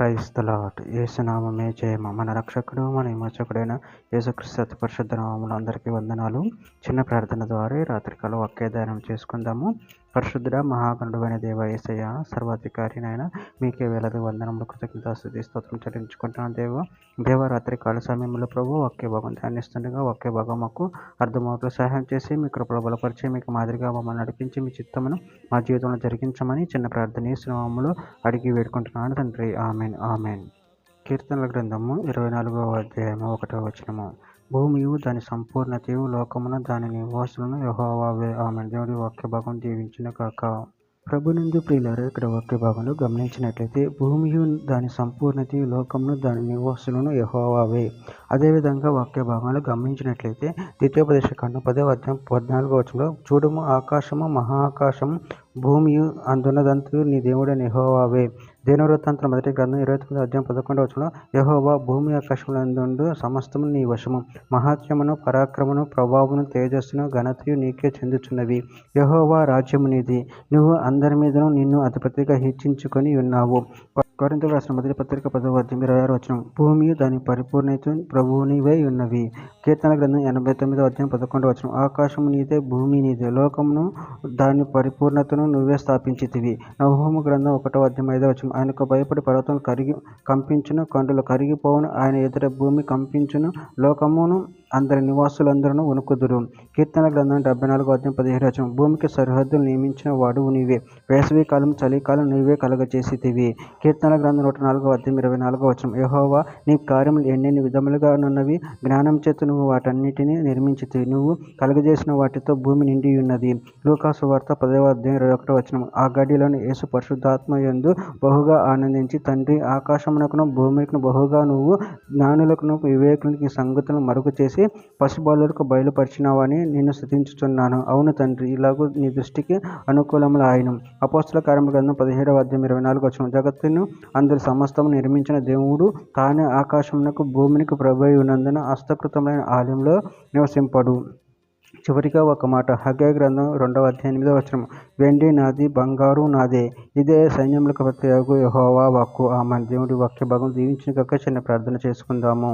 Praise the lord. యేసునామమే జయము. మన రక్షకుడు మన విమోచకుడైన యేసుక్రీస్తు అతి పరిశుద్ధ నామములో అందరికీ వందనాలు. చిన్న ప్రార్థన ద్వారా రాత్రికాల వాక్య ధ్యానం చేసుకుందాము. పరిశుద్ధుడ మహాగణుడైన దేవ యేసయ్య, సర్వాధికారినైనా మీకే వేలాది వందనములు, కృతజ్ఞతాస్తుతి స్తోత్రం చెల్లించుకుంటున్నాను. దేవ రాత్రి కాల సమయంలో ప్రభు వాక్య భాగం ధ్యానిస్తుండగా వాక్య భాగం మాకు అర్థమవుతూ సహాయం చేసి మీ కృపలో బలపరిచి మీకు మాదిరిగా మమ్మల్ని నడిపించి మీ చిత్తమును మా జీవితంలో జరిగించమని చిన్న ప్రార్థన యేసునామములో అడిగి వేడుకుంటున్నాను తండ్రి. Amen amen. కీర్తనల గ్రంథము 24వ అధ్యాయము 1వ వచనము. భూమియు దాని సంపూర్ణతయు లోకమును దాని నివాసులను యెహోవావే. ఆమెన్. దేవుడి వాక్య భాగం దీవించిన కాక. ప్రభునందు ప్రియులారా, ఇక్కడ వాక్య భాగంలో గమనించినట్లయితే భూమియు దాని సంపూర్ణతయు లోకమును దాని నివాసులను యెహోవావే. అదేవిధంగా వాక్య భాగంలో గమనించినట్లయితే ద్వితీయోపదేశ కాండం 10వ అధ్యాయం 14వ వచనంలో చూడుము, ఆకాశము మహాకాశము భూమియు అందున్నదంతయు నీ దేవుడైన యెహోవావే. దినవృత్తాంతం 1వ గ్రంథం 29వ అధ్యాయం 11వ వచనంలో యెహోవా భూమి ఆకాశములందుండు సమస్తము నీ వశము, మహాత్మ్యమును పరాక్రమను ప్రభావమును తేజస్సును ఘనతయు నీకే చెందుచున్నవి. యెహోవా రాజ్యము నీది, నువ్వు అందరి మీదను నిన్ను అధిపతిగా హెచ్చించుకొని ఉన్నావు. కొరింథీయులకు రాసిన మొదటి పత్రిక 10వ అధ్యాయం 26వ వచనం. భూమియు దాని పరిపూర్ణత ప్రభువునివై ఉన్నవి. కీర్తన గ్రంథం 89వ అధ్యాయం 11వ వచనం. ఆకాశము నీదే, భూమి నీదే, లోకమును దాని పరిపూర్ణతను నువ్వే స్థాపించితివి. నహూము గ్రంథం 1వ అధ్యాయం 5వ వచనం. ఆయనకు భయపడి పర్వతములు కంపించును, కొండలు కరిగిపోవును, ఆయన ఎదుట భూమి కంపించును, లోకమును అందరి నివాసులందరూ వణుకుదురు. కీర్తన గ్రంథం 74వ అధ్యాయం 17వ వచనం. భూమికి సరిహద్దులు నియమించిన వాడువు నీవే, వేసవి కాలం చలికాలం నీవే కలగచేసితివి. కీర్తన గ్రంథం 104వ అధ్యాయం 24వ వచనం. యెహోవా నీ కార్యములు ఎన్నెన్ని విధములుగా నున్నవి, జ్ఞానం చేత నువ్వు వాటన్నిటిని నిర్మించితివి, నువ్వు కలుగజేసిన వాటితో భూమి నిండి ఉన్నది. లూకా సువార్త 10వ అధ్యాయం 21వ వచనం. ఆ గడిలోని యేసు పరిశుద్ధాత్మ యందు బహుగా ఆనందించి, తండ్రి, ఆకాశమునకును భూమికి బహుగా నువ్వు జ్ఞానులకును వివేకులకి ఈ సంగతులను మరుగు చేసి పసిబాలులకు బయలుపరిచినావని నిన్ను స్తుతించుచున్నాను. అవును తండ్రి, ఇలాగూ నీ దృష్టికి అనుకూలములు ఆయన. అపోస్తల కార్యముల గ్రంథం 17వ అధ్యాయం 24వ వచనం. జగత్తును అందరి సమస్తము నిర్మించిన దేవుడు తానే ఆకాశమునకు భూమికి ప్రభువై ఉన్నందున హస్తకృతమైన ఆలయంలో నివసింపడు. చివరిగా ఒక మాట, హగ్గై గ్రంథం 2వ అధ్యాయం 8వ వచనం. వెండి నాది, బంగారు నాదే, ఇదే సైన్యములకు ప్రత్యగు యెహోవా వాక్కు. ఆమేన్. దేవుడి వాక్య భాగం దీవించిన కాక చిన్న ప్రార్థన చేసుకుందాము.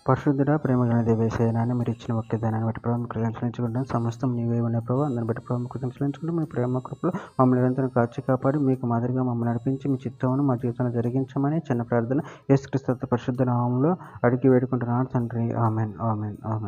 పరిశుద్ధుడ ప్రేమగల దేవేశయనాన్ని మీరు ఇచ్చిన వాక్యదానాన్ని బట్టి ప్రభావం కృతజ్ఞించుకుంటాను. సమస్తం నీవే ఉన్న ప్రభావ అందరిని బట్టి ప్రభావం కృతజ్ఞించుకుంటూ మీ ప్రేమ కృపలో మమ్మల్ని నిరంతరం కాచి కాపాడి మీకు మాదిరిగా మమ్మల్ని నడిపించి మీ చిత్తమును మా జీవితంలో జరిగించమని చిన్న ప్రార్థన యేసుక్రీస్తు పరిశుద్ధ నామములో అడిగి వేడుకుంటున్నాను తండ్రి. Amen amen amen.